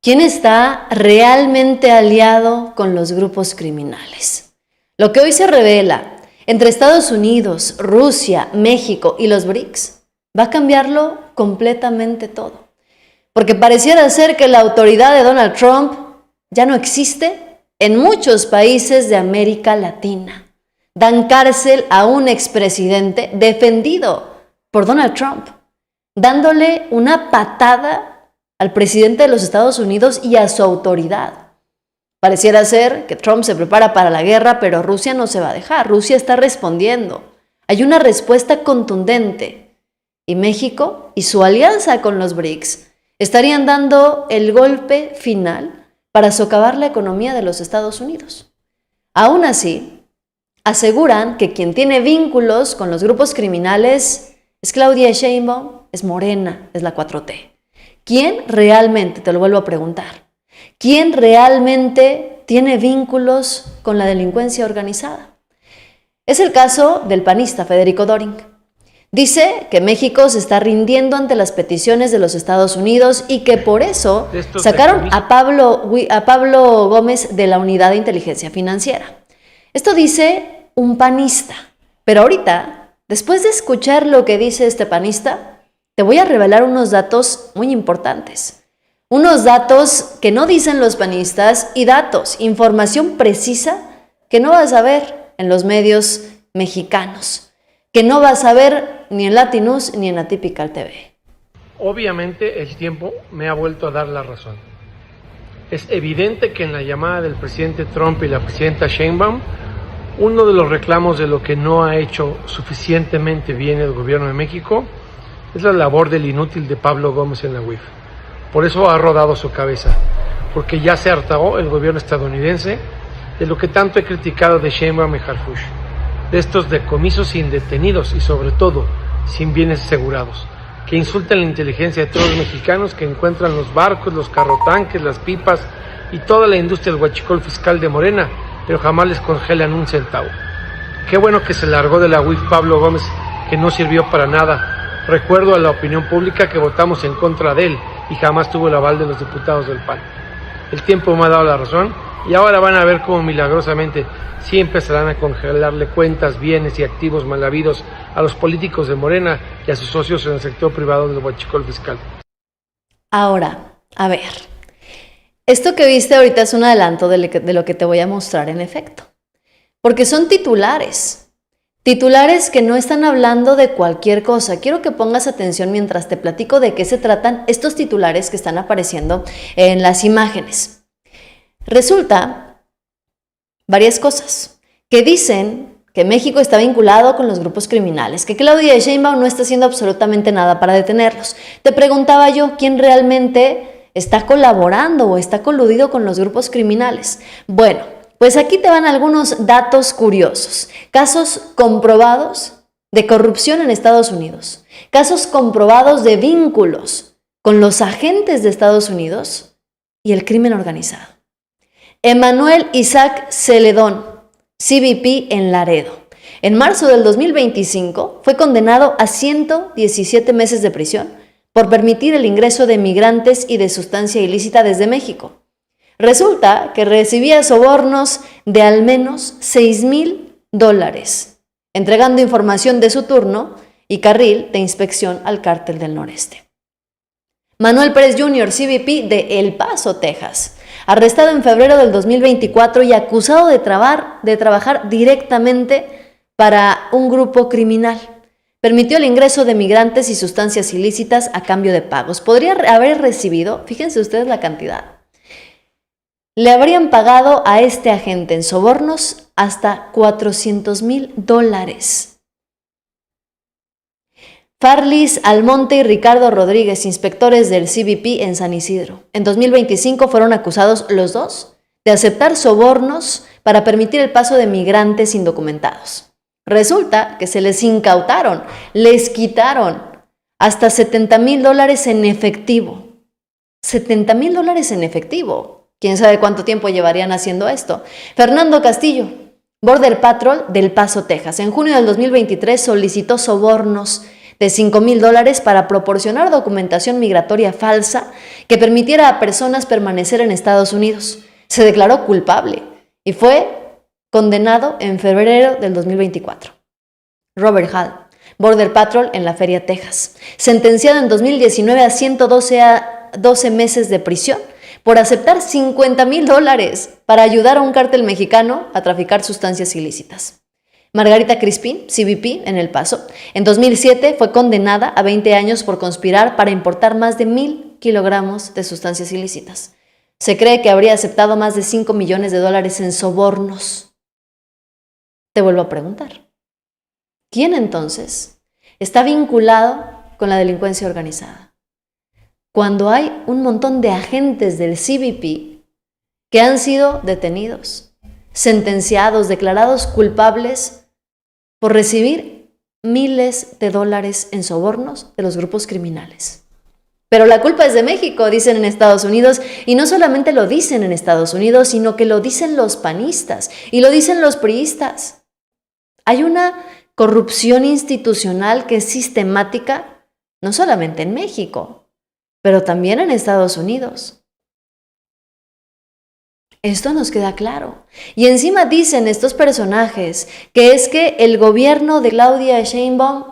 ¿Quién está realmente aliado con los grupos criminales? Lo que hoy se revela entre Estados Unidos, Rusia, México y los BRICS va a cambiarlo completamente todo. Porque pareciera ser que la autoridad de Donald Trump ya no existe en muchos países de América Latina. Dan cárcel a un expresidente defendido por Donald Trump, dándole una patada al presidente de los Estados Unidos y a su autoridad. Pareciera ser que Trump se prepara para la guerra, pero Rusia no se va a dejar. Rusia está respondiendo. Hay una respuesta contundente. Y México y su alianza con los BRICS estarían dando el golpe final para socavar la economía de los Estados Unidos. Aún así, aseguran que quien tiene vínculos con los grupos criminales es Claudia Sheinbaum, es Morena, es la 4T. ¿Quién realmente, te lo vuelvo a preguntar, quién realmente tiene vínculos con la delincuencia organizada? Es el caso del panista Federico Doring. Dice que México se está rindiendo ante las peticiones de los Estados Unidos y que por eso sacaron a Pablo Gómez de la Unidad de Inteligencia Financiera. Esto dice un panista, pero ahorita, después de escuchar lo que dice este panista, te voy a revelar unos datos muy importantes. Unos datos que no dicen los panistas y datos, información precisa que no vas a ver en los medios mexicanos, que no vas a ver ni en Latinus ni en Atypical TV. Obviamente el tiempo me ha vuelto a dar la razón. Es evidente que en la llamada del presidente Trump y la presidenta Sheinbaum, uno de los reclamos de lo que no ha hecho suficientemente bien el gobierno de México es la labor del inútil de Pablo Gómez en la UIF. Por eso ha rodado su cabeza, porque ya se hartó el gobierno estadounidense de lo que tanto he criticado de Sheinbaum y Harfuch, de estos decomisos indetenidos y sobre todo sin bienes asegurados, que insultan la inteligencia de todos los mexicanos, que encuentran los barcos, los carrotanques, las pipas y toda la industria del huachicol fiscal de Morena, pero jamás les congelan un centavo. Qué bueno que se largó de la UIF Pablo Gómez, que no sirvió para nada. Recuerdo a la opinión pública que votamos en contra de él y jamás tuvo el aval de los diputados del PAN. El tiempo me ha dado la razón y ahora van a ver cómo milagrosamente sí empezarán a congelarle cuentas, bienes y activos mal habidos a los políticos de Morena y a sus socios en el sector privado del huachicol fiscal. Ahora, a ver, esto que viste ahorita es un adelanto de lo que te voy a mostrar en efecto, porque son titulares que no están hablando de cualquier cosa. Quiero que pongas atención mientras te platico de qué se tratan estos titulares que están apareciendo en las imágenes. Resulta varias cosas que dicen que México está vinculado con los grupos criminales, que Claudia Sheinbaum no está haciendo absolutamente nada para detenerlos. Te preguntaba yo, ¿quién realmente está colaborando o está coludido con los grupos criminales? Bueno, pues aquí te van algunos datos curiosos. Casos comprobados de corrupción en Estados Unidos. Casos comprobados de vínculos con los agentes de Estados Unidos y el crimen organizado. Emmanuel Isaac Celedón, CBP en Laredo. En marzo del 2025 fue condenado a 117 meses de prisión por permitir el ingreso de migrantes y de sustancia ilícita desde México. Resulta que recibía sobornos de al menos $6,000, entregando información de su turno y carril de inspección al Cártel del Noreste. Manuel Pérez Jr., CBP de El Paso, Texas, arrestado en febrero del 2024 y acusado de trabajar directamente para un grupo criminal. Permitió el ingreso de migrantes y sustancias ilícitas a cambio de pagos. Podría haber recibido, fíjense ustedes la cantidad, le habrían pagado a este agente en sobornos hasta $400,000. Farlis Almonte y Ricardo Rodríguez, inspectores del CBP en San Isidro. En 2025 fueron acusados los dos de aceptar sobornos para permitir el paso de migrantes indocumentados. Resulta que se les incautaron, les quitaron hasta $70,000 en efectivo. $70,000 en efectivo. ¿Quién sabe cuánto tiempo llevarían haciendo esto? Fernando Castillo, Border Patrol del Paso, Texas. En junio del 2023 solicitó sobornos de $5,000 para proporcionar documentación migratoria falsa que permitiera a personas permanecer en Estados Unidos. Se declaró culpable y fue condenado en febrero del 2024. Robert Hall, Border Patrol en La Feria, Texas, sentenciado en 2019 a 112 meses de prisión por aceptar $50,000 para ayudar a un cártel mexicano a traficar sustancias ilícitas. Margarita Crispín, CBP, en El Paso, en 2007 fue condenada a 20 años por conspirar para importar más de 1,000 kilogramos de sustancias ilícitas. Se cree que habría aceptado más de $5 millones en sobornos. Te vuelvo a preguntar, ¿quién entonces está vinculado con la delincuencia organizada? Cuando hay un montón de agentes del CBP que han sido detenidos, sentenciados, declarados culpables por recibir miles de dólares en sobornos de los grupos criminales. Pero la culpa es de México, dicen en Estados Unidos, y no solamente lo dicen en Estados Unidos, sino que lo dicen los panistas y lo dicen los priistas. Hay una corrupción institucional que es sistemática, no solamente en México, pero también en Estados Unidos. Esto nos queda claro. Y encima dicen estos personajes que es que el gobierno de Claudia Sheinbaum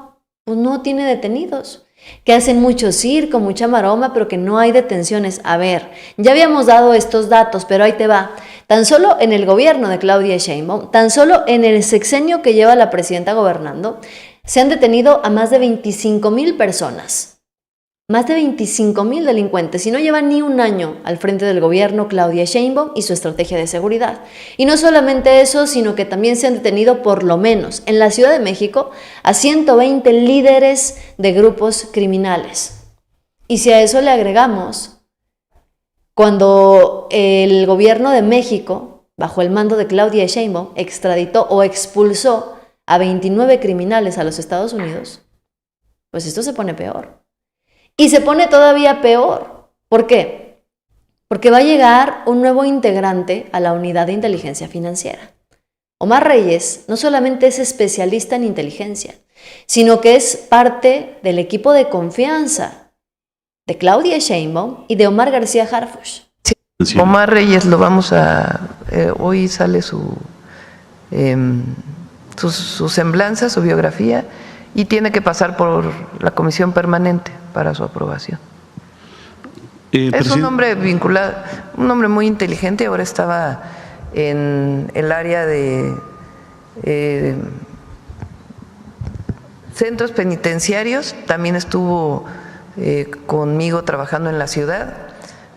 pues, no tiene detenidos, que hacen mucho circo, mucha maroma, pero que no hay detenciones. A ver, ya habíamos dado estos datos, pero ahí te va. Tan solo en el gobierno de Claudia Sheinbaum, tan solo en el sexenio que lleva la presidenta gobernando, se han detenido a más de 25,000 personas. Más de 25,000 delincuentes y no lleva ni un año al frente del gobierno Claudia Sheinbaum y su estrategia de seguridad. Y no solamente eso, sino que también se han detenido por lo menos en la Ciudad de México a 120 líderes de grupos criminales. Y si a eso le agregamos, cuando el gobierno de México, bajo el mando de Claudia Sheinbaum, extraditó o expulsó a 29 criminales a los Estados Unidos, pues esto se pone peor. Y se pone todavía peor. ¿Por qué? Porque va a llegar un nuevo integrante a la unidad de inteligencia financiera. Omar Reyes no solamente es especialista en inteligencia, sino que es parte del equipo de confianza de Claudia Sheinbaum y de Omar García Harfuch. Sí. Omar Reyes lo vamos a... hoy sale su semblanza, su biografía, y tiene que pasar por la comisión permanente para su aprobación. Es un hombre vinculado, un hombre muy inteligente, ahora estaba en el área de centros penitenciarios, también estuvo conmigo trabajando en la ciudad,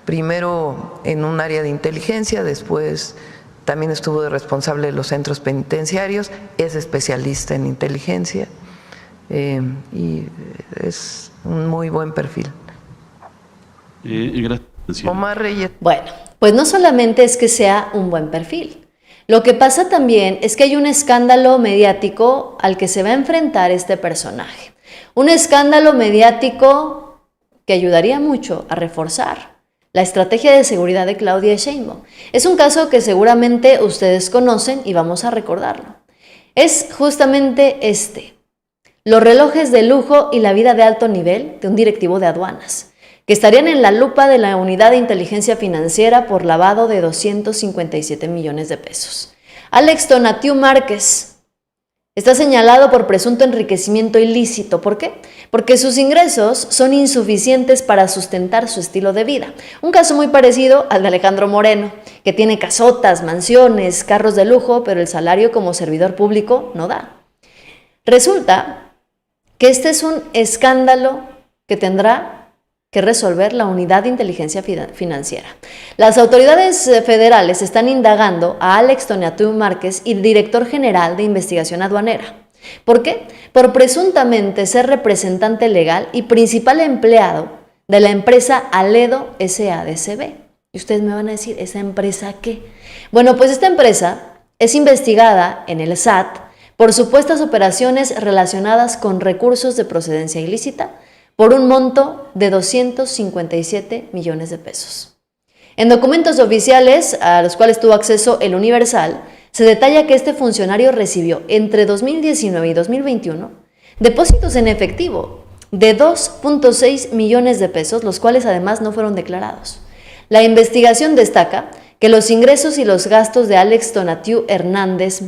primero en un área de inteligencia, después también estuvo de responsable de los centros penitenciarios, es especialista en inteligencia. Y es un muy buen perfil. Gracias. Omar Reyes. Bueno, pues no solamente es que sea un buen perfil. Lo que pasa también es que hay un escándalo mediático al que se va a enfrentar este personaje. Un escándalo mediático que ayudaría mucho a reforzar la estrategia de seguridad de Claudia Sheinbaum. Es un caso que seguramente ustedes conocen y vamos a recordarlo. Es justamente los relojes de lujo y la vida de alto nivel de un directivo de aduanas, que estarían en la lupa de la unidad de inteligencia financiera por lavado de 257 millones de pesos. Alex Tonatiu Márquez está señalado por presunto enriquecimiento ilícito. ¿Por qué? Porque sus ingresos son insuficientes para sustentar su estilo de vida. Un caso muy parecido al de Alejandro Moreno, que tiene casotas, mansiones, carros de lujo, pero el salario como servidor público no da. Resulta que este es un escándalo que tendrá que resolver la unidad de inteligencia financiera. Las autoridades federales están indagando a Alex Tonatiu Márquez y director general de investigación aduanera. ¿Por qué? Por presuntamente ser representante legal y principal empleado de la empresa Aledo SADCB. Y ustedes me van a decir, ¿esa empresa qué? Bueno, pues esta empresa es investigada en el SAT por supuestas operaciones relacionadas con recursos de procedencia ilícita por un monto de 257 millones de pesos. En documentos oficiales a los cuales tuvo acceso el Universal, se detalla que este funcionario recibió entre 2019 y 2021 depósitos en efectivo de 2.6 millones de pesos, los cuales además no fueron declarados. La investigación destaca que los ingresos y los gastos de Alex Tonatiuh Hernández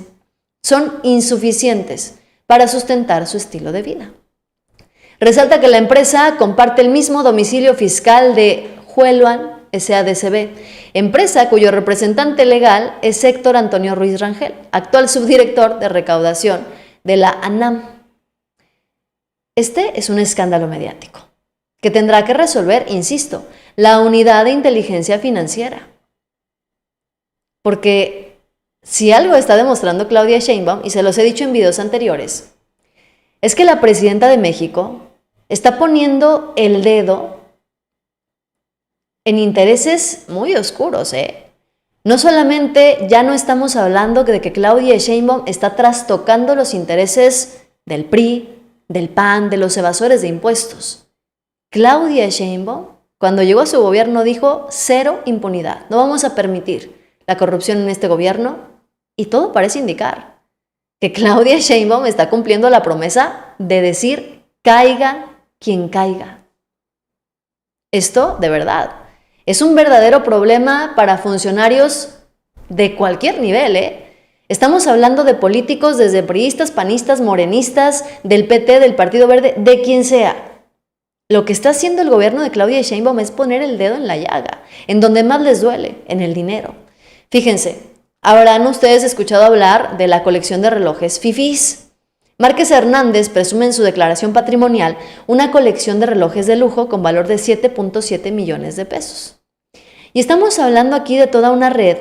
son insuficientes para sustentar su estilo de vida. Resalta que la empresa comparte el mismo domicilio fiscal de Hueluan SADCB, empresa cuyo representante legal es Héctor Antonio Ruiz Rangel, actual subdirector de recaudación de la ANAM. Este es un escándalo mediático que tendrá que resolver, insisto, la unidad de inteligencia financiera. Porque si algo está demostrando Claudia Sheinbaum, y se los he dicho en videos anteriores, es que la presidenta de México está poniendo el dedo en intereses muy oscuros, No solamente ya no estamos hablando de que Claudia Sheinbaum está trastocando los intereses del PRI, del PAN, de los evasores de impuestos. Claudia Sheinbaum, cuando llegó a su gobierno, dijo: cero impunidad, no vamos a permitir la corrupción en este gobierno, y todo parece indicar que Claudia Sheinbaum está cumpliendo la promesa de decir: caiga quien caiga. Esto, de verdad, es un verdadero problema para funcionarios de cualquier nivel, Estamos hablando de políticos desde priistas, panistas, morenistas, del PT, del Partido Verde, de quien sea. Lo que está haciendo el gobierno de Claudia Sheinbaum es poner el dedo en la llaga, en donde más les duele, en el dinero. Fíjense, habrán ustedes escuchado hablar de la colección de relojes fifís. Márquez Hernández presume en su declaración patrimonial una colección de relojes de lujo con valor de 7.7 millones de pesos. Y estamos hablando aquí de toda una red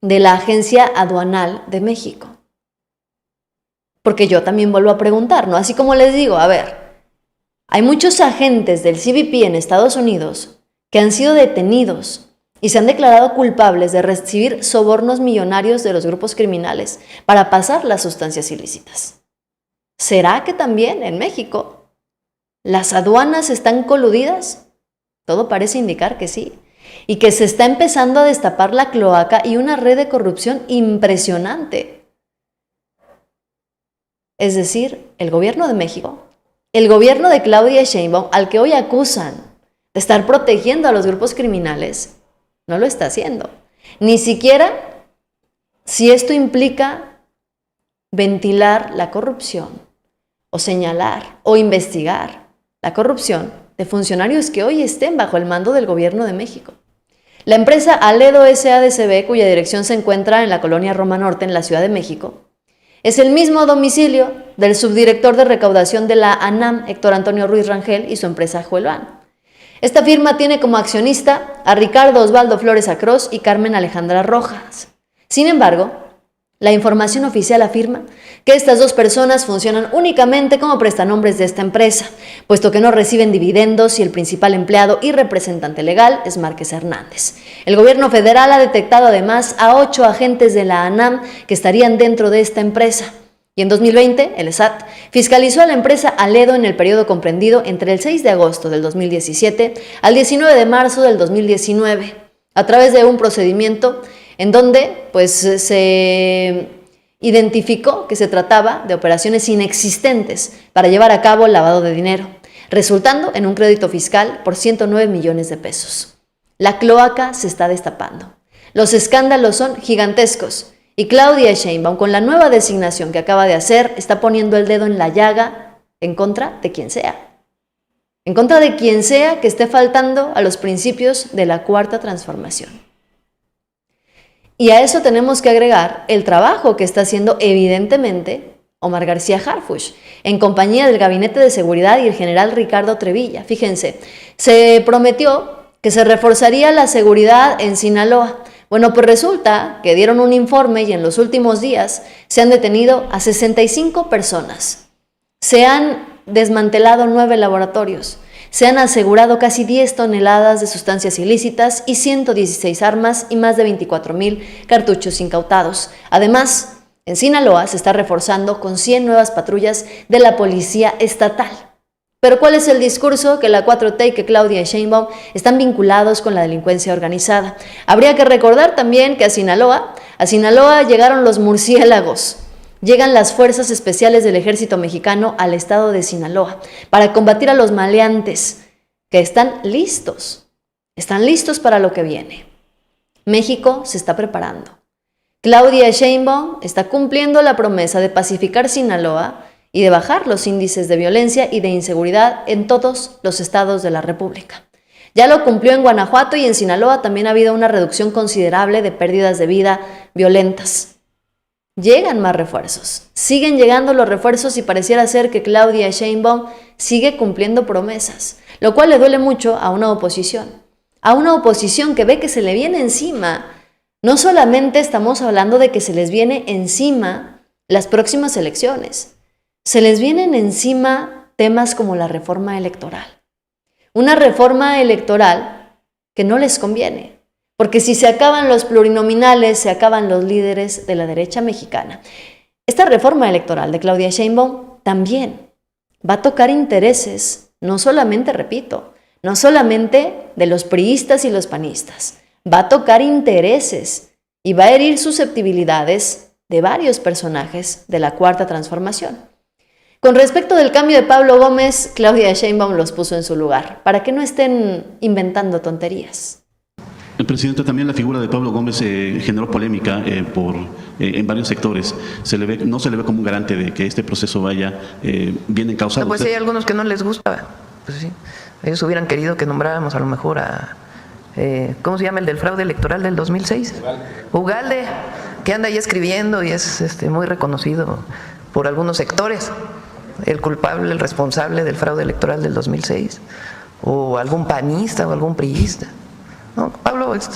de la Agencia Aduanal de México. Porque yo también vuelvo a preguntar, ¿no? Así como les digo, a ver, hay muchos agentes del CBP en Estados Unidos que han sido detenidos y se han declarado culpables de recibir sobornos millonarios de los grupos criminales para pasar las sustancias ilícitas. ¿Será que también en México las aduanas están coludidas? Todo parece indicar que sí, y que se está empezando a destapar la cloaca y una red de corrupción impresionante. Es decir, el gobierno de México, el gobierno de Claudia Sheinbaum, al que hoy acusan de estar protegiendo a los grupos criminales, no lo está haciendo. Ni siquiera si esto implica ventilar la corrupción o señalar o investigar la corrupción de funcionarios que hoy estén bajo el mando del gobierno de México. La empresa Aledo SADCB, cuya dirección se encuentra en la colonia Roma Norte, en la Ciudad de México, es el mismo domicilio del subdirector de recaudación de la ANAM, Héctor Antonio Ruiz Rangel, y su empresa Hueluan. Esta firma tiene como accionista a Ricardo Osvaldo Flores Acros y Carmen Alejandra Rojas. Sin embargo, la información oficial afirma que estas dos personas funcionan únicamente como prestanombres de esta empresa, puesto que no reciben dividendos y el principal empleado y representante legal es Márquez Hernández. El gobierno federal ha detectado además a 8 agentes de la ANAM que estarían dentro de esta empresa. Y en 2020, el SAT fiscalizó a la empresa Aledo en el periodo comprendido entre el 6 de agosto del 2017 al 19 de marzo del 2019, a través de un procedimiento en donde se identificó que se trataba de operaciones inexistentes para llevar a cabo el lavado de dinero, resultando en un crédito fiscal por 109 millones de pesos. La cloaca se está destapando. Los escándalos son gigantescos y Claudia Sheinbaum, con la nueva designación que acaba de hacer, está poniendo el dedo en la llaga en contra de quien sea. En contra de quien sea que esté faltando a los principios de la Cuarta Transformación. Y a eso tenemos que agregar el trabajo que está haciendo evidentemente Omar García Harfuch, en compañía del Gabinete de Seguridad y el general Ricardo Trevilla. Fíjense, se prometió que se reforzaría la seguridad en Sinaloa. Bueno, pues resulta que dieron un informe y en los últimos días se han detenido a 65 personas. Se han desmantelado 9 laboratorios. Se han asegurado casi 10 toneladas de sustancias ilícitas y 116 armas y más de 24,000 cartuchos incautados. Además, en Sinaloa se está reforzando con 100 nuevas patrullas de la policía estatal. Pero ¿cuál es el discurso? Que la 4T y que Claudia Sheinbaum están vinculados con la delincuencia organizada. Habría que recordar también que a Sinaloa llegaron los murciélagos. llegan las fuerzas especiales del ejército mexicano al estado de Sinaloa para combatir a los maleantes que están listos para lo que viene. México se está preparando. Claudia Sheinbaum está cumpliendo la promesa de pacificar Sinaloa y de bajar los índices de violencia y de inseguridad en todos los estados de la República. Ya lo cumplió en Guanajuato y en Sinaloa también ha habido una reducción considerable de pérdidas de vida violentas. Llegan más refuerzos, siguen llegando los refuerzos y pareciera ser que Claudia Sheinbaum sigue cumpliendo promesas, lo cual le duele mucho a una oposición que ve que se le viene encima. No solamente estamos hablando de que se les viene encima las próximas elecciones, se les vienen encima temas como la reforma electoral. Una reforma electoral que no les conviene, porque si se acaban los plurinominales, se acaban los líderes de la derecha mexicana. Esta reforma electoral de Claudia Sheinbaum también va a tocar intereses, no solamente de los priistas y los panistas, va a tocar intereses y va a herir susceptibilidades de varios personajes de la Cuarta Transformación. Con respecto del cambio de Pablo Gómez, Claudia Sheinbaum los puso en su lugar, para que no estén inventando tonterías. El presidente, también la figura de Pablo Gómez generó polémica en varios sectores. No se le ve como un garante de que este proceso vaya bien encauzado. Pues hay algunos que no les gusta, pues sí. Ellos hubieran querido que nombráramos a lo mejor a, ¿cómo se llama el del fraude electoral del 2006? Ugalde, que anda ahí escribiendo y es muy reconocido por algunos sectores, el culpable, el responsable del fraude electoral del 2006, o algún panista o algún priista. No, Pablo es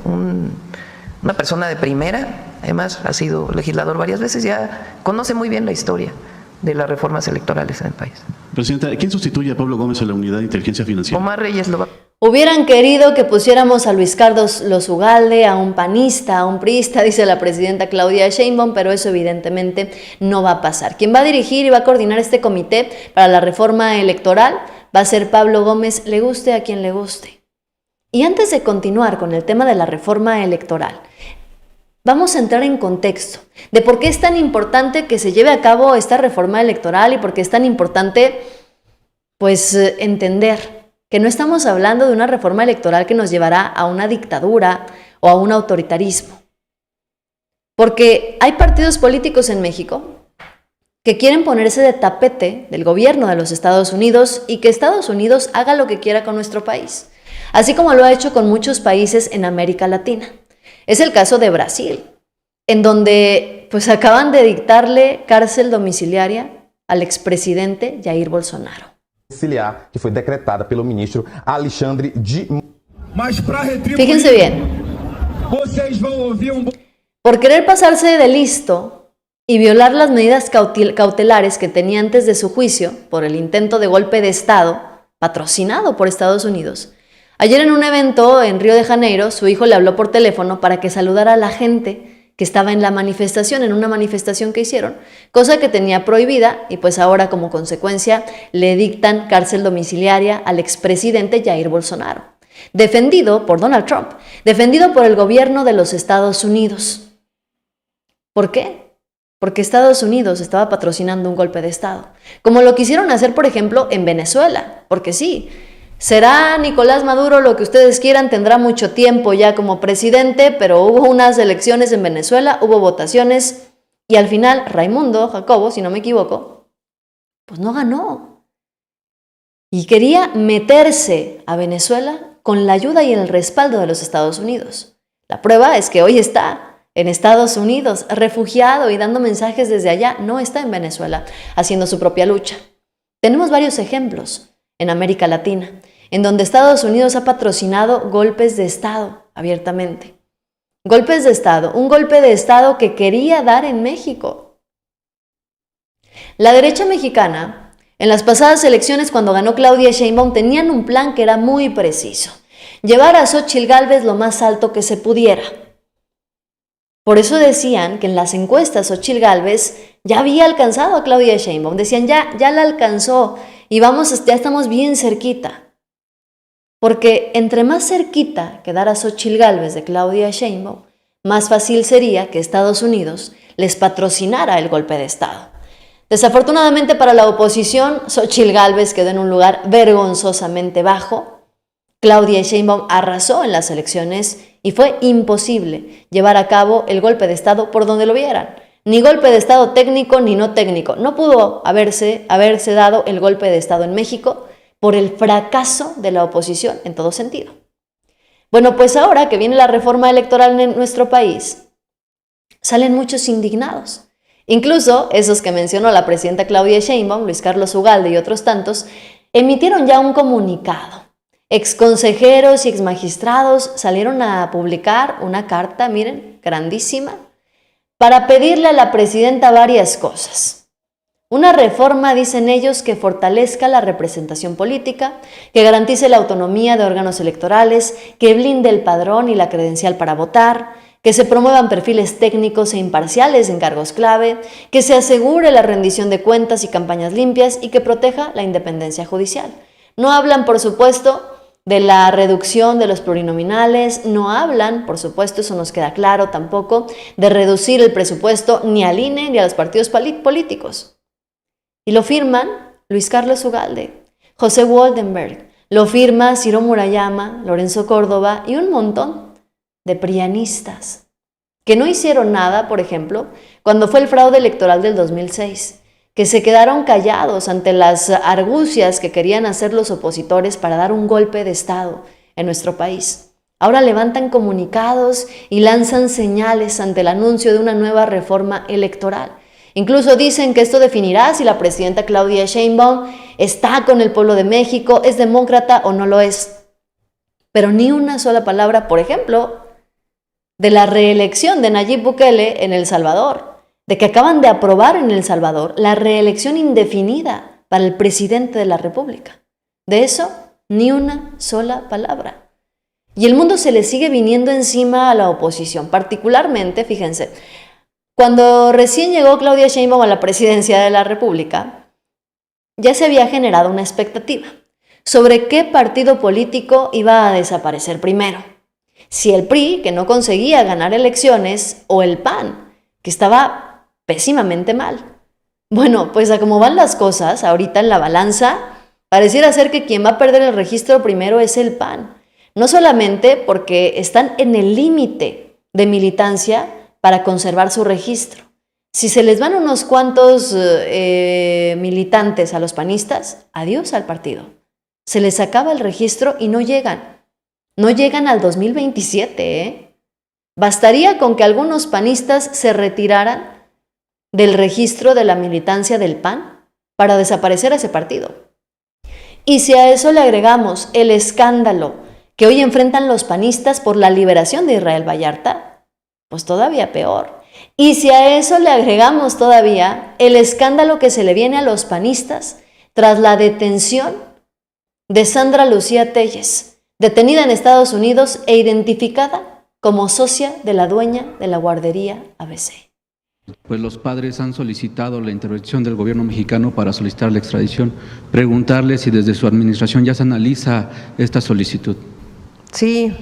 una persona de primera, además ha sido legislador varias veces, ya conoce muy bien la historia de las reformas electorales en el país. Presidenta, ¿quién sustituye a Pablo Gómez en la unidad de inteligencia financiera? Omar Reyes lo va. Hubieran querido que pusiéramos a Luis Carlos Ugalde, a un panista, a un priista, dice la presidenta Claudia Sheinbaum, pero eso evidentemente no va a pasar. Quien va a dirigir y va a coordinar este comité para la reforma electoral va a ser Pablo Gómez, le guste a quien le guste. Y antes de continuar con el tema de la reforma electoral, vamos a entrar en contexto de por qué es tan importante que se lleve a cabo esta reforma electoral y por qué es tan importante, entender que no estamos hablando de una reforma electoral que nos llevará a una dictadura o a un autoritarismo. Porque hay partidos políticos en México que quieren ponerse de tapete del gobierno de los Estados Unidos y que Estados Unidos haga lo que quiera con nuestro país, así como lo ha hecho con muchos países en América Latina. Es el caso de Brasil, en donde acaban de dictarle cárcel domiciliaria al expresidente Jair Bolsonaro. Que fue decretada pelo ministro Alexandre de... Fíjense bien. Por querer pasarse de listo y violar las medidas cautelares que tenía antes de su juicio por el intento de golpe de Estado patrocinado por Estados Unidos, ayer en un evento en Río de Janeiro, su hijo le habló por teléfono para que saludara a la gente que estaba en la manifestación, en una manifestación que hicieron, cosa que tenía prohibida y ahora como consecuencia le dictan cárcel domiciliaria al expresidente Jair Bolsonaro, defendido por Donald Trump, defendido por el gobierno de los Estados Unidos. ¿Por qué? Porque Estados Unidos estaba patrocinando un golpe de Estado, como lo quisieron hacer, por ejemplo, en Venezuela, porque sí, será Nicolás Maduro lo que ustedes quieran, tendrá mucho tiempo ya como presidente, pero hubo unas elecciones en Venezuela, hubo votaciones y al final Raimundo Jacobo, si no me equivoco, no ganó. Y quería meterse a Venezuela con la ayuda y el respaldo de los Estados Unidos. La prueba es que hoy está en Estados Unidos, refugiado y dando mensajes desde allá, no está en Venezuela, haciendo su propia lucha. Tenemos varios ejemplos en América Latina, en donde Estados Unidos ha patrocinado golpes de Estado abiertamente. Golpes de Estado, un golpe de Estado que quería dar en México. La derecha mexicana, en las pasadas elecciones cuando ganó Claudia Sheinbaum, tenían un plan que era muy preciso: llevar a Xóchitl Gálvez lo más alto que se pudiera. Por eso decían que en las encuestas Xóchitl Gálvez ya había alcanzado a Claudia Sheinbaum, decían ya la alcanzó y ya estamos bien cerquita. Porque entre más cerquita quedara Xóchitl Gálvez de Claudia Sheinbaum, más fácil sería que Estados Unidos les patrocinara el golpe de Estado. Desafortunadamente para la oposición, Xóchitl Gálvez quedó en un lugar vergonzosamente bajo. Claudia Sheinbaum arrasó en las elecciones y fue imposible llevar a cabo el golpe de Estado por donde lo vieran. Ni golpe de Estado técnico ni no técnico. No pudo haberse dado el golpe de Estado en México por el fracaso de la oposición en todo sentido. Bueno, pues ahora que viene la reforma electoral en nuestro país, salen muchos indignados. Incluso esos que mencionó la presidenta Claudia Sheinbaum, Luis Carlos Ugalde y otros tantos, emitieron ya un comunicado. Exconsejeros y exmagistrados salieron a publicar una carta, miren, grandísima, para pedirle a la presidenta varias cosas. Una reforma, dicen ellos, que fortalezca la representación política, que garantice la autonomía de órganos electorales, que blinde el padrón y la credencial para votar, que se promuevan perfiles técnicos e imparciales en cargos clave, que se asegure la rendición de cuentas y campañas limpias y que proteja la independencia judicial. No hablan, por supuesto, de la reducción de los plurinominales, no hablan, por supuesto, eso nos queda claro tampoco, de reducir el presupuesto ni al INE ni a los partidos políticos. Y lo firman Luis Carlos Ugalde, José Woldenberg, lo firma Ciro Murayama, Lorenzo Córdoba y un montón de prianistas que no hicieron nada, por ejemplo, cuando fue el fraude electoral del 2006, que se quedaron callados ante las argucias que querían hacer los opositores para dar un golpe de Estado en nuestro país. Ahora levantan comunicados y lanzan señales ante el anuncio de una nueva reforma electoral. Incluso dicen que esto definirá si la presidenta Claudia Sheinbaum está con el pueblo de México, es demócrata o no lo es. Pero ni una sola palabra, por ejemplo, de la reelección de Nayib Bukele en El Salvador, de que acaban de aprobar en El Salvador la reelección indefinida para el presidente de la República. De eso, ni una sola palabra. Y el mundo se le sigue viniendo encima a la oposición, particularmente, fíjense, cuando recién llegó Claudia Sheinbaum a la presidencia de la República, ya se había generado una expectativa sobre qué partido político iba a desaparecer primero. Si el PRI, que no conseguía ganar elecciones, o el PAN, que estaba pésimamente mal. Bueno, pues a cómo van las cosas ahorita en la balanza, pareciera ser que quien va a perder el registro primero es el PAN. No solamente porque están en el límite de militancia para conservar su registro. Si se les van unos cuantos militantes a los panistas, adiós al partido. Se les acaba el registro y no llegan. No llegan al 2027, ¿eh? Bastaría con que algunos panistas se retiraran del registro de la militancia del PAN para desaparecer a ese partido. Y si a eso le agregamos el escándalo que hoy enfrentan los panistas por la liberación de Israel Vallarta, pues todavía peor. Y si a eso le agregamos todavía el escándalo que se le viene a los panistas tras la detención de Sandra Lucía Telles, detenida en Estados Unidos e identificada como socia de la dueña de la guardería ABC. Pues los padres han solicitado la intervención del gobierno mexicano para solicitar la extradición. Preguntarle si desde su administración ya se analiza esta solicitud. Sí,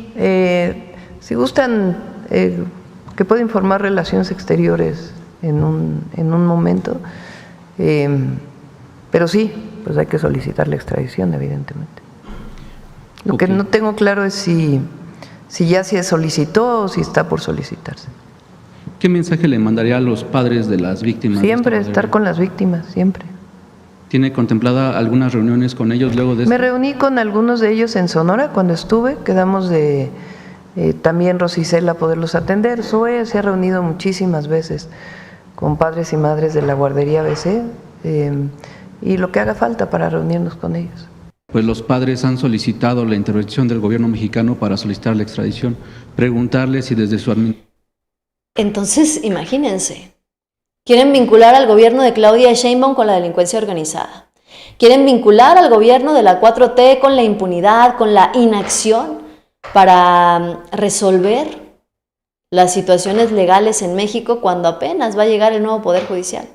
si gustan, que puedo informar Relaciones Exteriores en un momento, pero sí, pues hay que solicitar la extradición, evidentemente. Lo que no tengo claro es si ya se solicitó o si está por solicitarse. ¿Qué mensaje le mandaría a los padres de las víctimas? Siempre estar con las víctimas, siempre. ¿Tiene contemplada algunas reuniones con ellos luego de esto? Me reuní con algunos de ellos en Sonora cuando estuve, quedamos de también Rosicela poderlos atender. Zoe se ha reunido muchísimas veces con padres y madres de la guardería ABC y lo que haga falta para reunirnos con ellos. Pues los padres han solicitado la intervención del gobierno mexicano para solicitar la extradición. Preguntarle si desde su administración. Entonces, imagínense, quieren vincular al gobierno de Claudia Sheinbaum con la delincuencia organizada. Quieren vincular al gobierno de la 4T con la impunidad, con la inacción para resolver las situaciones legales en México cuando apenas va a llegar el nuevo Poder Judicial.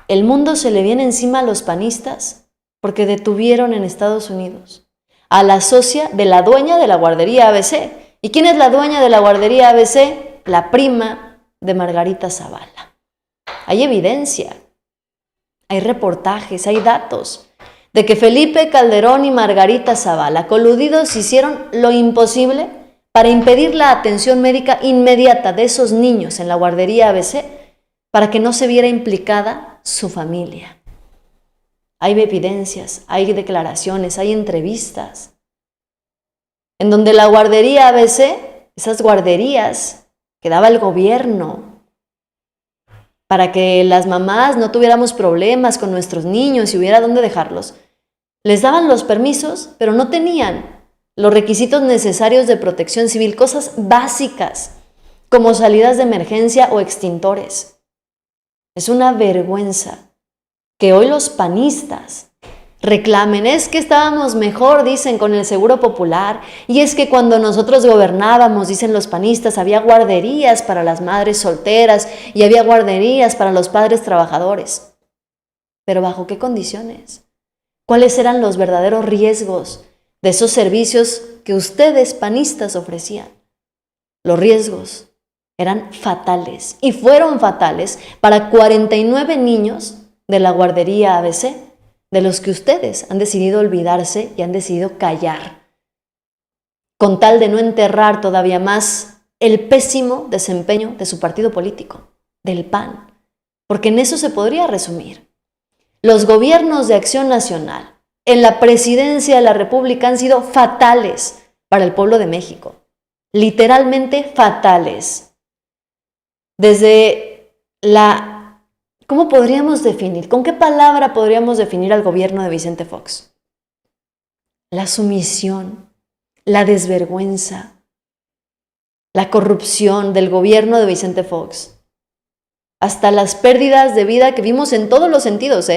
El mundo se le viene encima a los panistas porque detuvieron en Estados Unidos a la socia de la dueña de la guardería ABC. ¿Y quién es la dueña de la guardería ABC? La prima de Margarita Zavala. Hay evidencia, hay reportajes, hay datos de que Felipe Calderón y Margarita Zavala, coludidos, hicieron lo imposible para impedir la atención médica inmediata de esos niños en la guardería ABC para que no se viera implicada su familia. Hay evidencias, hay declaraciones, hay entrevistas en donde la guardería ABC, esas guarderías que daba el gobierno para que las mamás no tuviéramos problemas con nuestros niños y hubiera dónde dejarlos, les daban los permisos, pero no tenían los requisitos necesarios de protección civil, cosas básicas como salidas de emergencia o extintores. Es una vergüenza que hoy los panistas reclamen. Es que estábamos mejor, dicen, con el Seguro Popular, y es que cuando nosotros gobernábamos, dicen los panistas, había guarderías para las madres solteras y había guarderías para los padres trabajadores. ¿Pero bajo qué condiciones? ¿Cuáles eran los verdaderos riesgos de esos servicios que ustedes, panistas, ofrecían? Los riesgos eran fatales y fueron fatales para 49 niños de la guardería ABC, de los que ustedes han decidido olvidarse y han decidido callar, con tal de no enterrar todavía más el pésimo desempeño de su partido político, del PAN, porque en eso se podría resumir. Los gobiernos de Acción Nacional en la presidencia de la República han sido fatales para el pueblo de México, literalmente fatales. Desde ¿cómo podríamos definir? ¿Con qué palabra podríamos definir al gobierno de Vicente Fox? La sumisión, la desvergüenza, la corrupción del gobierno de Vicente Fox, hasta las pérdidas de vida que vimos en todos los sentidos,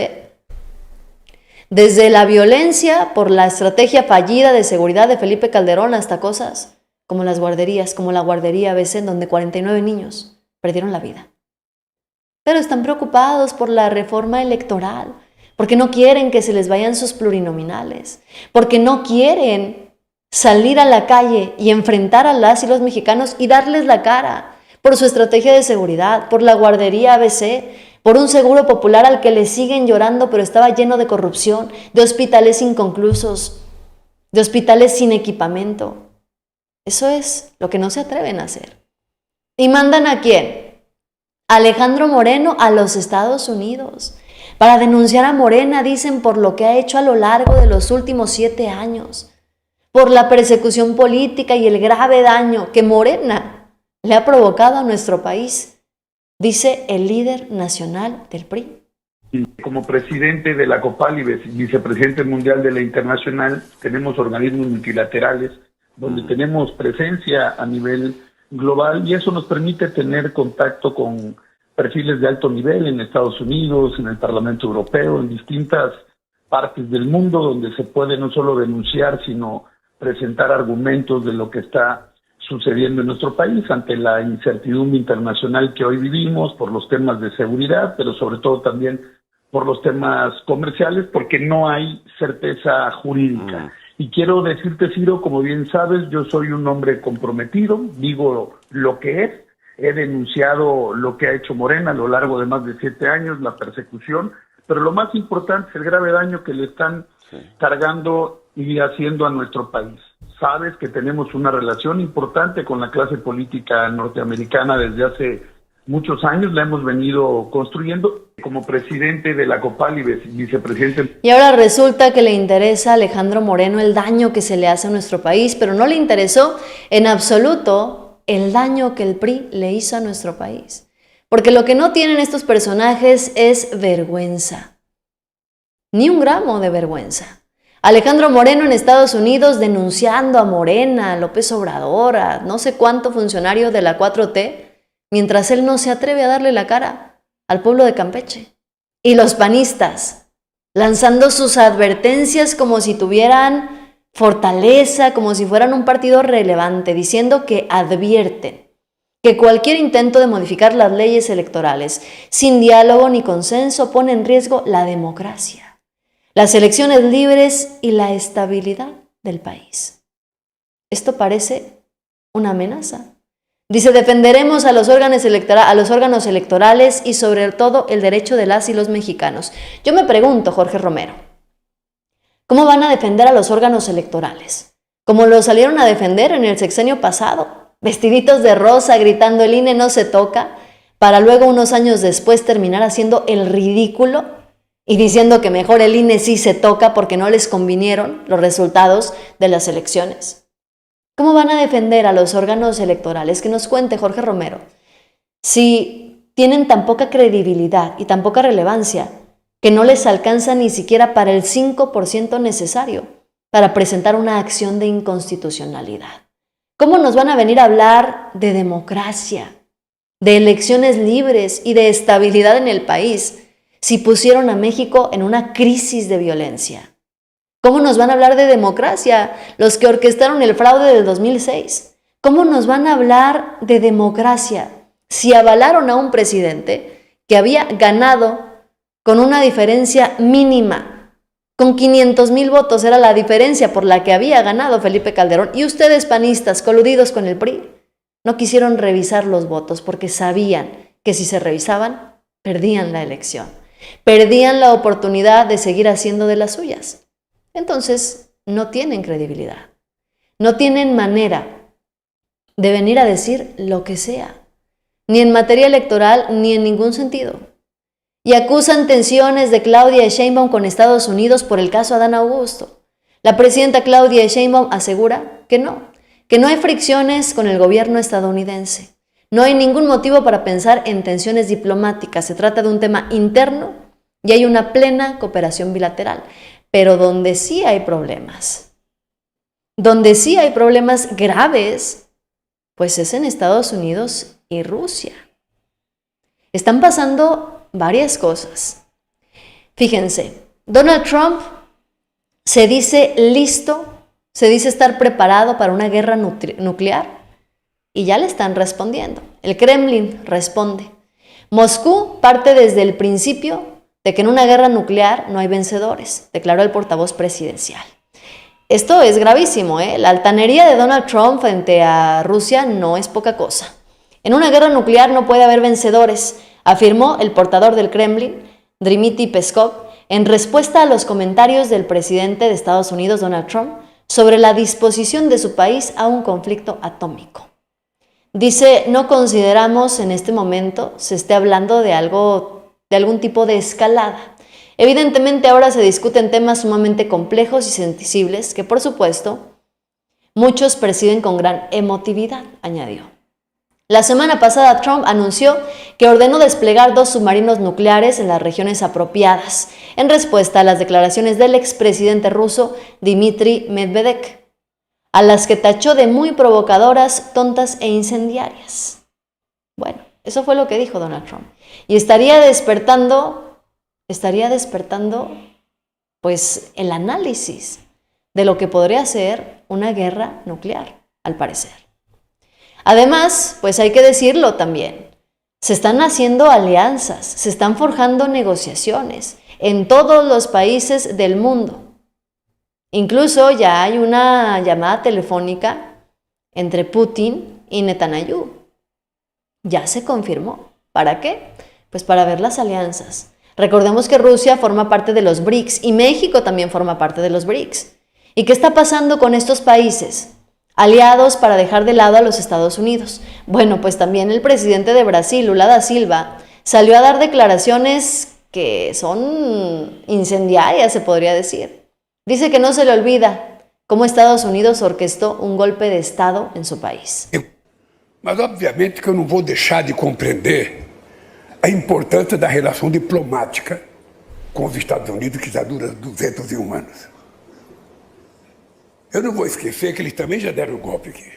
Desde la violencia por la estrategia fallida de seguridad de Felipe Calderón hasta cosas como las guarderías, como la guardería ABC, en donde 49 niños perdieron la vida. Pero están preocupados por la reforma electoral, porque no quieren que se les vayan sus plurinominales, porque no quieren salir a la calle y enfrentar a las y los mexicanos y darles la cara por su estrategia de seguridad, por la guardería ABC, por un seguro popular al que le siguen llorando, pero estaba lleno de corrupción, de hospitales inconclusos, de hospitales sin equipamiento. Eso es lo que no se atreven a hacer. ¿Y mandan a quién? Alejandro Moreno a los Estados Unidos para denunciar a Morena, dicen, por lo que ha hecho a lo largo de los últimos 7 años, por la persecución política y el grave daño que Morena le ha provocado a nuestro país, dice el líder nacional del PRI. Como presidente de la COPAL y vicepresidente mundial de la Internacional, tenemos organismos multilaterales donde tenemos presencia a nivel global y eso nos permite tener contacto con perfiles de alto nivel en Estados Unidos, en el Parlamento Europeo, en distintas partes del mundo donde se puede no solo denunciar, sino presentar argumentos de lo que está sucediendo en nuestro país ante la incertidumbre internacional que hoy vivimos por los temas de seguridad, pero sobre todo también por los temas comerciales, porque no hay certeza jurídica. Y quiero decirte, Ciro, como bien sabes, yo soy un hombre comprometido, digo lo que es, he denunciado lo que ha hecho Morena a lo largo de más de 7 años, la persecución, pero lo más importante es el grave daño que le están cargando y haciendo a nuestro país. Sabes que tenemos una relación importante con la clase política norteamericana desde hace muchos años, la hemos venido construyendo como presidente de la COPAL y vicepresidente. Y ahora resulta que le interesa a Alejandro Moreno el daño que se le hace a nuestro país, pero no le interesó en absoluto el daño que el PRI le hizo a nuestro país. Porque lo que no tienen estos personajes es vergüenza. Ni un gramo de vergüenza. Alejandro Moreno en Estados Unidos denunciando a Morena, a López Obrador, a no sé cuánto funcionario de la 4T, mientras él no se atreve a darle la cara al pueblo de Campeche. Y los panistas, lanzando sus advertencias como si tuvieran fortaleza, como si fueran un partido relevante, diciendo que advierten que cualquier intento de modificar las leyes electorales sin diálogo ni consenso pone en riesgo la democracia, las elecciones libres y la estabilidad del país. Esto parece una amenaza. Dice, defenderemos a los órganos electorales y sobre todo el derecho de las y los mexicanos. Yo me pregunto, Jorge Romero, ¿cómo van a defender a los órganos electorales? ¿Cómo lo salieron a defender en el sexenio pasado? Vestiditos de rosa, gritando el INE no se toca, para luego unos años después terminar haciendo el ridículo y diciendo que mejor el INE sí se toca porque no les convinieron los resultados de las elecciones. ¿Cómo van a defender a los órganos electorales? Que nos cuente Jorge Romero. Si tienen tan poca credibilidad y tan poca relevancia que no les alcanza ni siquiera para el 5% necesario para presentar una acción de inconstitucionalidad. ¿Cómo nos van a venir a hablar de democracia, de elecciones libres y de estabilidad en el país si pusieron a México en una crisis de violencia? ¿Cómo nos van a hablar de democracia los que orquestaron el fraude del 2006? ¿Cómo nos van a hablar de democracia si avalaron a un presidente que había ganado con una diferencia mínima? Con 500,000 votos era la diferencia por la que había ganado Felipe Calderón. Y ustedes, panistas, coludidos con el PRI, no quisieron revisar los votos porque sabían que si se revisaban, perdían la elección. Perdían la oportunidad de seguir haciendo de las suyas. Entonces, no tienen credibilidad. No tienen manera de venir a decir lo que sea, ni en materia electoral, ni en ningún sentido. Y acusan tensiones de Claudia Sheinbaum con Estados Unidos por el caso Adán Augusto. La presidenta Claudia Sheinbaum asegura que no hay fricciones con el gobierno estadounidense. No hay ningún motivo para pensar en tensiones diplomáticas. Se trata de un tema interno y hay una plena cooperación bilateral. Pero donde sí hay problemas graves, pues es en Estados Unidos y Rusia. Están pasando varias cosas. Fíjense, Donald Trump se dice listo, se dice estar preparado para una guerra nuclear y ya le están respondiendo. El Kremlin responde. Moscú parte desde el principio de que en una guerra nuclear no hay vencedores, declaró el portavoz presidencial. Esto es gravísimo, ¿eh? La altanería de Donald Trump frente a Rusia no es poca cosa. En una guerra nuclear no puede haber vencedores, afirmó el portador del Kremlin, Dmitry Peskov, en respuesta a los comentarios del presidente de Estados Unidos, Donald Trump, sobre la disposición de su país a un conflicto atómico. Dice, no consideramos en este momento se esté hablando de algún tipo de escalada. Evidentemente ahora se discuten temas sumamente complejos y sensibles que, por supuesto, muchos perciben con gran emotividad, añadió. La semana pasada Trump anunció que ordenó desplegar 2 submarinos nucleares en las regiones apropiadas, en respuesta a las declaraciones del expresidente ruso Dmitry Medvedev, a las que tachó de muy provocadoras, tontas e incendiarias. Bueno, eso fue lo que dijo Donald Trump. Y estaría despertando pues el análisis de lo que podría ser una guerra nuclear, al parecer. Además, pues hay que decirlo también, se están haciendo alianzas, se están forjando negociaciones en todos los países del mundo. Incluso ya hay una llamada telefónica entre Putin y Netanyahu. Ya se confirmó. ¿Para qué? Pues para ver las alianzas. Recordemos que Rusia forma parte de los BRICS y México también forma parte de los BRICS. ¿Y qué está pasando con estos países? Aliados para dejar de lado a los Estados Unidos. Bueno, pues también el presidente de Brasil, Lula da Silva, salió a dar declaraciones que son incendiarias, se podría decir. Dice que no se le olvida cómo Estados Unidos orquestó un golpe de Estado en su país. Mas, obviamente, que eu não vou deixar de compreender a importância da relação diplomática com os Estados Unidos, que já dura 201 anos. Eu não vou esquecer que eles também já deram golpe aqui,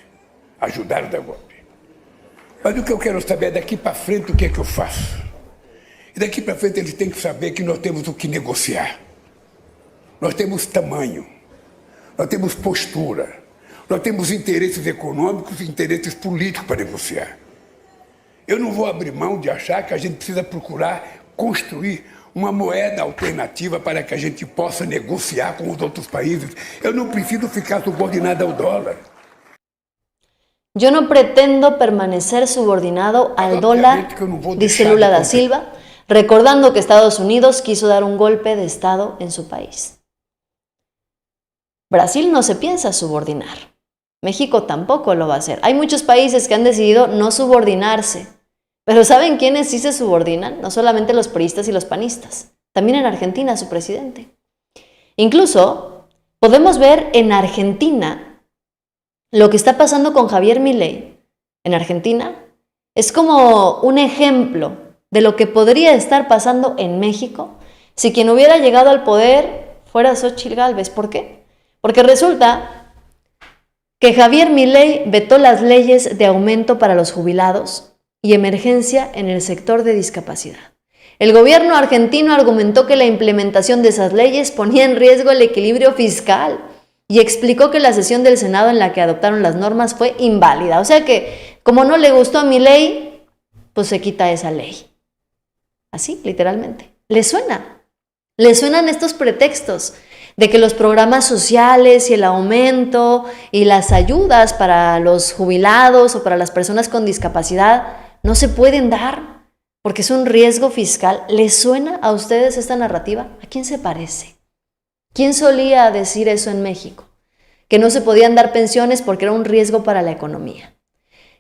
ajudaram a dar golpe. Mas o que eu quero saber é daqui para frente o que é que eu faço. E daqui para frente eles têm que saber que nós temos o que negociar. Nós temos tamanho, nós temos postura, nós temos interesses econômicos e interesses políticos para negociar. Eu não vou abrir mão de achar que a gente precisa procurar construir uma moeda alternativa para que a gente possa negociar com os outros países. Eu não preciso ficar subordinado ao dólar. Yo no pretendo permanecer subordinado al dólar, dice Lula da Silva, recordando que Estados Unidos quiso dar un golpe de Estado en su país. Brasil no se piensa subordinar. México tampoco lo va a hacer. Hay muchos países que han decidido no subordinarse. Pero ¿saben quiénes sí se subordinan? No solamente los priistas y los panistas. También en Argentina su presidente. Incluso podemos ver en Argentina lo que está pasando con Javier Milei. En Argentina es como un ejemplo de lo que podría estar pasando en México si quien hubiera llegado al poder fuera Xóchitl Gálvez. ¿Por qué? Porque resulta que Javier Milei vetó las leyes de aumento para los jubilados y emergencia en el sector de discapacidad. El gobierno argentino argumentó que la implementación de esas leyes ponía en riesgo el equilibrio fiscal y explicó que la sesión del Senado en la que adoptaron las normas fue inválida. O sea que, como no le gustó a Milei, pues se quita esa ley. Así, literalmente. ¿Le suena? ¿Le suenan estos pretextos de que los programas sociales y el aumento y las ayudas para los jubilados o para las personas con discapacidad no se pueden dar porque es un riesgo fiscal? ¿Les suena a ustedes esta narrativa? ¿A quién se parece? ¿Quién solía decir eso en México? Que no se podían dar pensiones porque era un riesgo para la economía.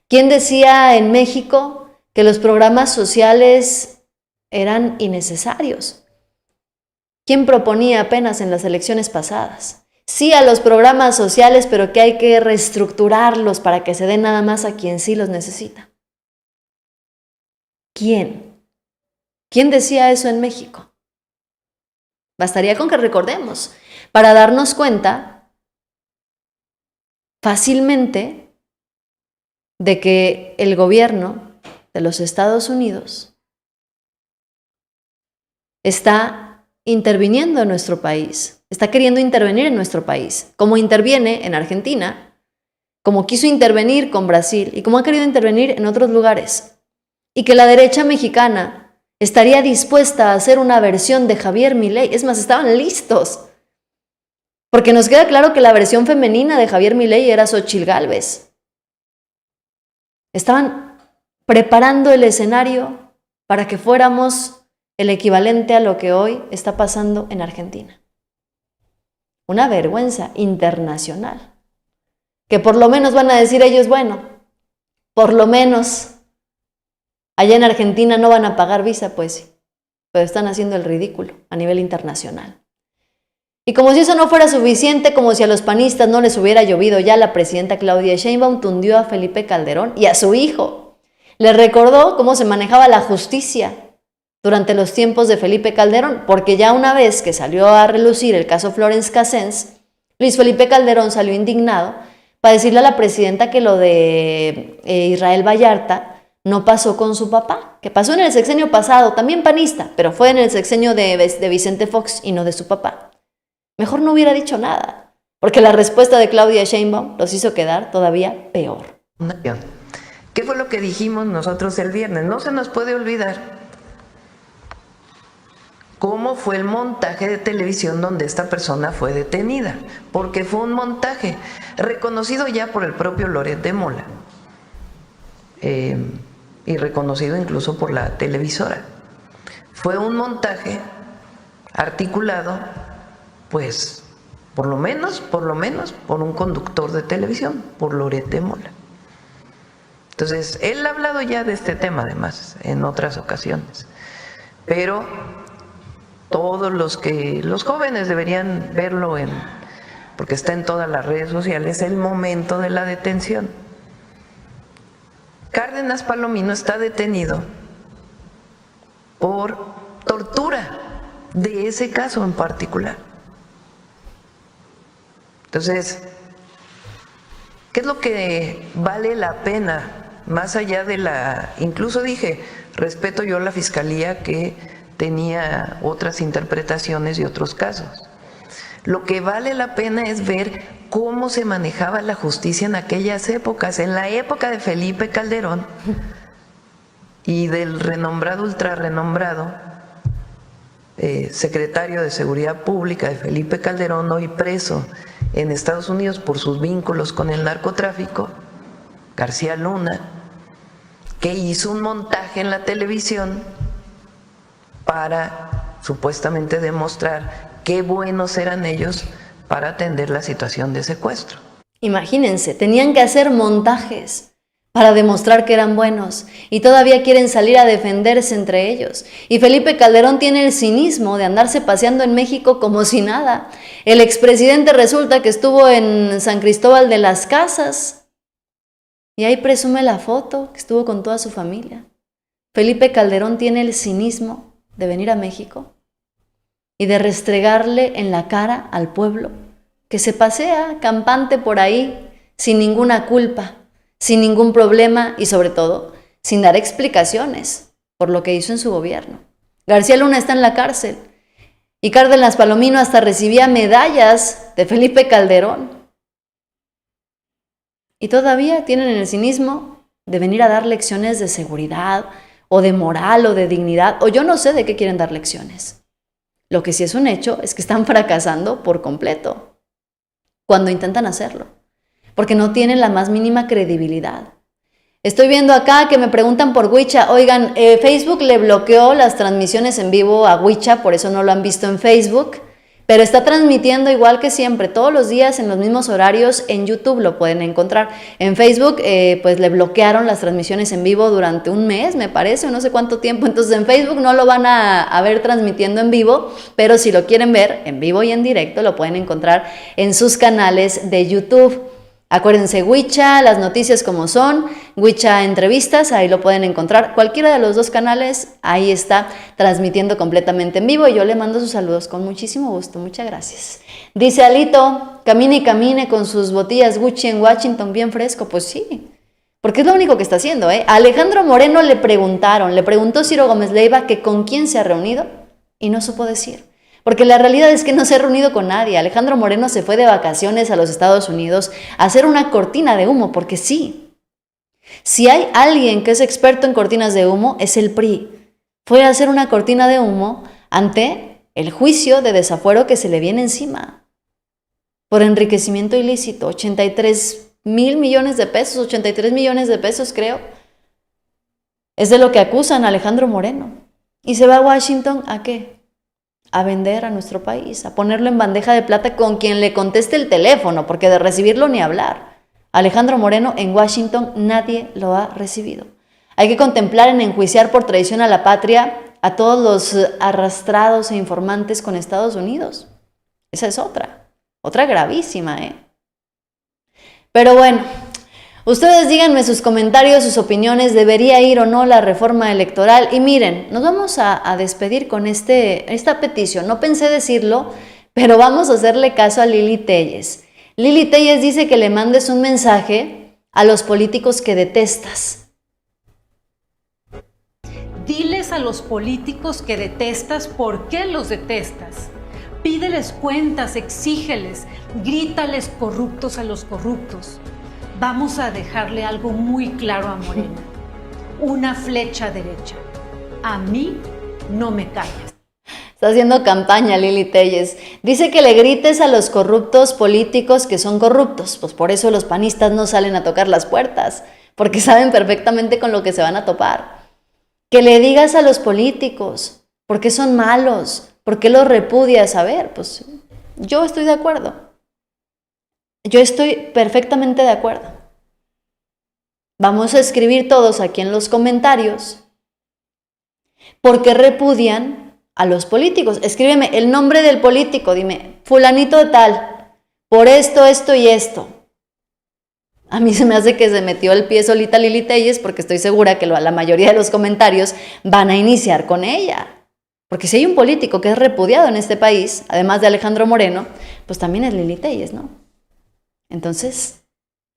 ¿Quién decía en México que los programas sociales eran innecesarios? ¿Quién proponía apenas en las elecciones pasadas? Sí a los programas sociales, pero que hay que reestructurarlos para que se den nada más a quien sí los necesita. ¿Quién? ¿Quién decía eso en México? Bastaría con que recordemos para darnos cuenta fácilmente de que el gobierno de los Estados Unidos está interviniendo en nuestro país, está queriendo intervenir en nuestro país, como interviene en Argentina, como quiso intervenir con Brasil y como ha querido intervenir en otros lugares. Y que la derecha mexicana estaría dispuesta a hacer una versión de Javier Milei. Es más, estaban listos. Porque nos queda claro que la versión femenina de Javier Milei era Xóchitl Gálvez. Estaban preparando el escenario para que fuéramos el equivalente a lo que hoy está pasando en Argentina. Una vergüenza internacional. Que por lo menos van a decir ellos, bueno, por lo menos allá en Argentina no van a pagar visa, pues sí, pero están haciendo el ridículo a nivel internacional. Y como si eso no fuera suficiente, como si a los panistas no les hubiera llovido ya, la presidenta Claudia Sheinbaum tundió a Felipe Calderón y a su hijo. Le recordó cómo se manejaba la justicia durante los tiempos de Felipe Calderón, porque ya una vez que salió a relucir el caso Florence Cassens, Luis Felipe Calderón salió indignado para decirle a la presidenta que lo de Israel Vallarta no pasó con su papá, que pasó en el sexenio pasado, también panista, pero fue en el sexenio de Vicente Fox y no de su papá. Mejor no hubiera dicho nada, porque la respuesta de Claudia Sheinbaum los hizo quedar todavía peor. ¿Qué fue lo que dijimos nosotros el viernes? No se nos puede olvidar cómo fue el montaje de televisión donde esta persona fue detenida, porque fue un montaje reconocido ya por el propio Loret de Mola y reconocido incluso por la televisora. Fue un montaje articulado, pues, por lo menos por un conductor de televisión, por Loret de Mola. Entonces, él ha hablado ya de este tema además en otras ocasiones, pero todos los jóvenes deberían verlo porque está en todas las redes sociales, el momento de la detención. Cárdenas Palomino está detenido por tortura de ese caso en particular. Entonces, ¿qué es lo que vale la pena? Más allá de incluso dije, respeto yo a la fiscalía que tenía otras interpretaciones y otros casos. Lo que vale la pena es ver cómo se manejaba la justicia en aquellas épocas, en la época de Felipe Calderón y del renombrado, ultrarrenombrado secretario de Seguridad Pública de Felipe Calderón, hoy preso en Estados Unidos por sus vínculos con el narcotráfico, García Luna, que hizo un montaje en la televisión para supuestamente demostrar qué buenos eran ellos para atender la situación de secuestro. Imagínense, tenían que hacer montajes para demostrar que eran buenos y todavía quieren salir a defenderse entre ellos. Y Felipe Calderón tiene el cinismo de andarse paseando en México como si nada. El expresidente resulta que estuvo en San Cristóbal de las Casas y ahí presume la foto que estuvo con toda su familia. Felipe Calderón tiene el cinismo de venir a México y de restregarle en la cara al pueblo que se pasea campante por ahí sin ninguna culpa, sin ningún problema y sobre todo sin dar explicaciones por lo que hizo en su gobierno. García Luna está en la cárcel y Cárdenas Palomino hasta recibía medallas de Felipe Calderón. Y todavía tienen el cinismo de venir a dar lecciones de seguridad o de moral o de dignidad, o yo no sé de qué quieren dar lecciones. Lo que sí es un hecho es que están fracasando por completo cuando intentan hacerlo, porque no tienen la más mínima credibilidad. Estoy viendo acá que me preguntan por Huicha, oigan, Facebook le bloqueó las transmisiones en vivo a Huicha, por eso no lo han visto en Facebook, pero está transmitiendo igual que siempre, todos los días en los mismos horarios, en YouTube lo pueden encontrar. En Facebook, pues le bloquearon las transmisiones en vivo durante un mes, me parece, o no sé cuánto tiempo, entonces en Facebook no lo van a ver transmitiendo en vivo, pero si lo quieren ver en vivo y en directo, lo pueden encontrar en sus canales de YouTube. Acuérdense, Huicha, las noticias como son, Huicha Entrevistas, ahí lo pueden encontrar. Cualquiera de los dos canales, ahí está transmitiendo completamente en vivo y yo le mando sus saludos con muchísimo gusto. Muchas gracias. Dice Alito, camine y camine con sus botellas Gucci en Washington bien fresco. Pues sí, porque es lo único que está haciendo, ¿eh? A Alejandro Moreno le preguntó Ciro Gómez Leiva que con quién se ha reunido y no supo decir. Porque la realidad es que no se ha reunido con nadie. Alejandro Moreno se fue de vacaciones a los Estados Unidos a hacer una cortina de humo, porque sí. Si hay alguien que es experto en cortinas de humo, es el PRI. Fue a hacer una cortina de humo ante el juicio de desafuero que se le viene encima por enriquecimiento ilícito, 83 millones de pesos creo. Es de lo que acusan a Alejandro Moreno. Y se va a Washington, ¿a qué? A vender a nuestro país, a ponerlo en bandeja de plata con quien le conteste el teléfono, porque de recibirlo ni hablar. Alejandro Moreno en Washington nadie lo ha recibido. Hay que contemplar en enjuiciar por traición a la patria a todos los arrastrados e informantes con Estados Unidos. Esa es otra gravísima, ¿eh? Pero bueno, ustedes díganme sus comentarios, sus opiniones, ¿debería ir o no la reforma electoral? Y miren, nos vamos a despedir con esta petición. No pensé decirlo, pero vamos a hacerle caso a Lili Téllez. Lili Téllez dice que le mandes un mensaje a los políticos que detestas. Diles a los políticos que detestas por qué los detestas. Pídeles cuentas, exígeles, grítales corruptos a los corruptos. Vamos a dejarle algo muy claro a Morena. Una flecha derecha. A mí no me calles. Está haciendo campaña Lili Téllez. Dice que le grites a los corruptos políticos que son corruptos. Pues por eso los panistas no salen a tocar las puertas, porque saben perfectamente con lo que se van a topar. Que le digas a los políticos por qué son malos, por qué los repudias. A ver, pues yo estoy de acuerdo. Yo estoy perfectamente de acuerdo. Vamos a escribir todos aquí en los comentarios por qué repudian a los políticos. Escríbeme el nombre del político, dime, fulanito de tal, por esto, esto y esto. A mí se me hace que se metió el pie solita Lili Téllez, porque estoy segura que la mayoría de los comentarios van a iniciar con ella. Porque si hay un político que es repudiado en este país, además de Alejandro Moreno, pues también es Lili Téllez, ¿no? Entonces,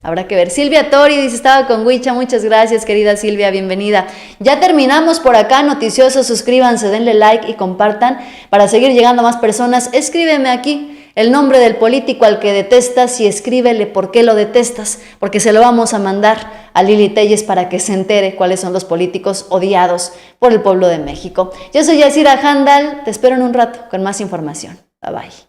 habrá que ver. Silvia Tori dice, estaba con Huicha, muchas gracias querida Silvia, bienvenida. Ya terminamos por acá, Noticioso, suscríbanse, denle like y compartan para seguir llegando a más personas. Escríbeme aquí el nombre del político al que detestas y escríbele por qué lo detestas, porque se lo vamos a mandar a Lili Téllez para que se entere cuáles son los políticos odiados por el pueblo de México. Yo soy Yasira Handal, te espero en un rato con más información. Bye bye.